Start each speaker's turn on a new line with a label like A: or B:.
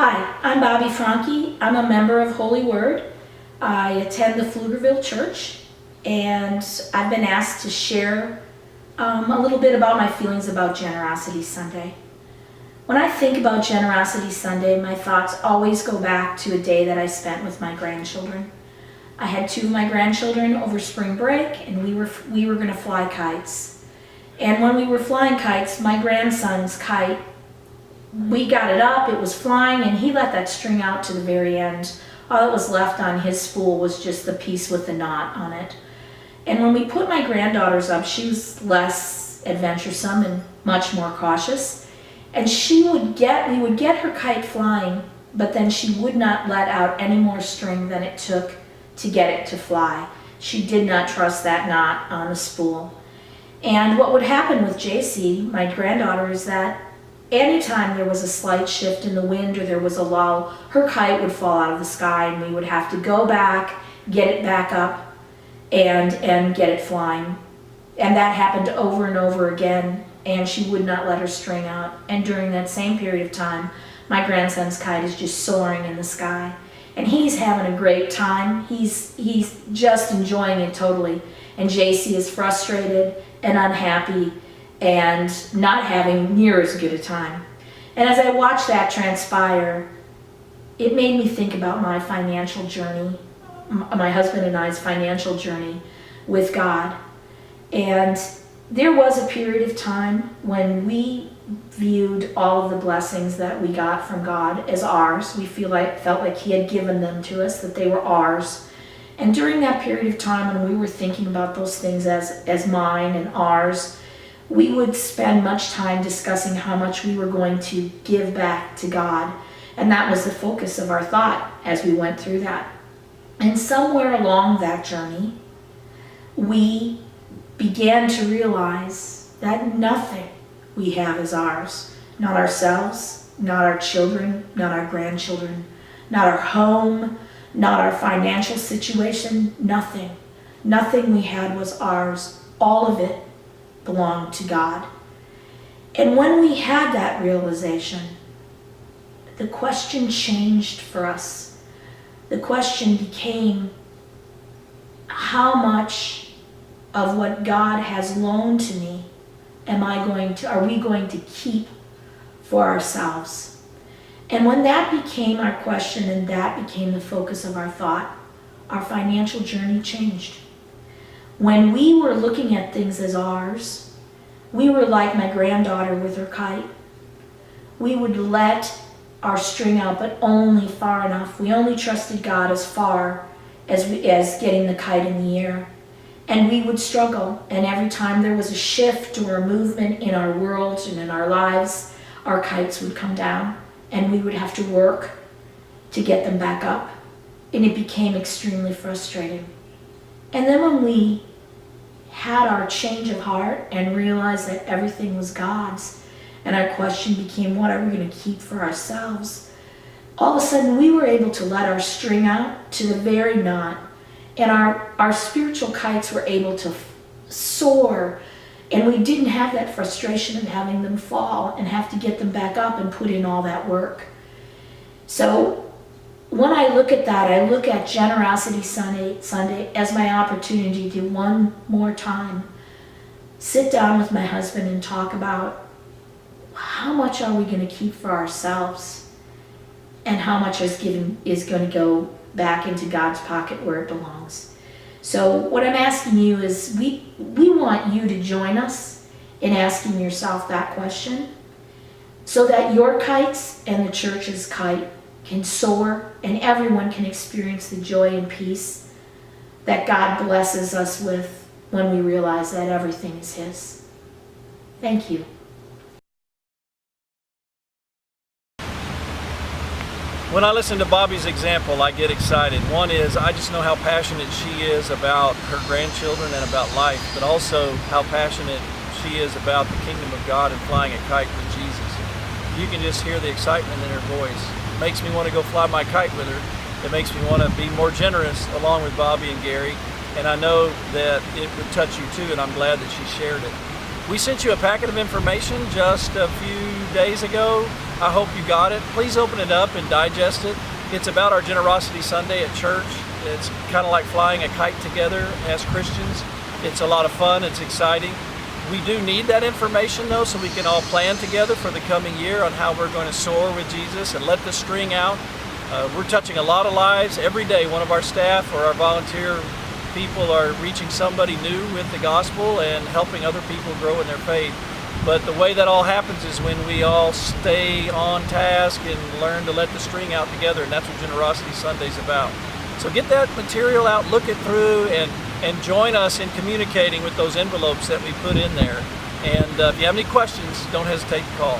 A: Hi, I'm Bobby Franke. I'm a member of Holy Word. I attend the Pflugerville Church, and I've been asked to share a little bit about my feelings about Generosity Sunday. When I think about Generosity Sunday, my thoughts always go back to a day that I spent with my grandchildren. I had two of my grandchildren over spring break, and we were going to fly kites. And when we were flying kites, my grandson's kite, we got it up, it was flying, and he let that string out to the very end. All that was left on his spool was just the piece with the knot on it. And when we put my granddaughters up, she was less adventuresome and much more cautious. And we would get her kite flying, but then she would not let out any more string than it took to get it to fly. She did not trust that knot on the spool. And what would happen with JC, my granddaughter, is that anytime there was a slight shift in the wind or there was a lull, her kite would fall out of the sky, and we would have to go back, get it back up, and get it flying. And that happened over and over again, and she would not let her string out. And during that same period of time, my grandson's kite is just soaring in the sky. And he's having a great time. He's just enjoying it totally. And JC is frustrated and unhappy and not having near as good a time. And as I watched that transpire, it made me think about my financial journey, my husband and I's financial journey with God. And there was a period of time when we viewed all of the blessings that we got from God as ours. We felt like He had given them to us, that they were ours. And during that period of time when we were thinking about those things as mine and ours, we would spend much time discussing how much we were going to give back to God. And that was the focus of our thought as we went through that. And somewhere along that journey, we began to realize that nothing we have is ours. Not ourselves, not our children, not our grandchildren, not our home, not our financial situation, nothing. Nothing we had was ours. All of it belonged to God. And when we had that realization, the question changed for us. The question became, how much of what God has loaned to me are we going to keep for ourselves? And when that became our question and that became the focus of our thought, our financial journey changed. When we were looking at things as ours, we were like my granddaughter with her kite. We would let our string out, but only far enough. We only trusted God as far as getting the kite in the air. And we would struggle, and every time there was a shift or a movement in our world and in our lives, our kites would come down, and we would have to work to get them back up. And it became extremely frustrating. And then when we had our change of heart and realized that everything was God's, and our question became, what are we going to keep for ourselves? All of a sudden, we were able to let our string out to the very knot, and our spiritual kites were able to soar, and we didn't have that frustration of having them fall and have to get them back up and put in all that work. So when I look at that, I look at Generosity Sunday as my opportunity to one more time sit down with my husband and talk about how much are we going to keep for ourselves and how much is going to go back into God's pocket where it belongs. So what I'm asking you is we want you to join us in asking yourself that question so that your kites and the church's kite can soar and everyone can experience the joy and peace that God blesses us with when we realize that everything is His. Thank you.
B: When I listen to Bobby's example, I get excited. One is, I just know how passionate she is about her grandchildren and about life, but also how passionate she is about the kingdom of God and flying a kite with Jesus. You can just hear the excitement in her voice. It makes me want to go fly my kite with her. It makes me want to be more generous along with Bobby and Gary, and I know that it would touch you too, and I'm glad that she shared it. We sent you a packet of information just a few days ago I hope you got it. Please open it up and digest it. It's about our Generosity Sunday at church. It's kind of like flying a kite together as Christians. It's a lot of fun. It's exciting. We do need that information though, so we can all plan together for the coming year on how we're going to soar with Jesus and let the string out. We're touching a lot of lives every day. One of our staff or our volunteer people are reaching somebody new with the gospel and helping other people grow in their faith. But the way that all happens is when we all stay on task and learn to let the string out together, and that's what Generosity Sunday is about. So get that material out, look it through, and join us in communicating with those envelopes that we put in there. And if you have any questions, don't hesitate to call.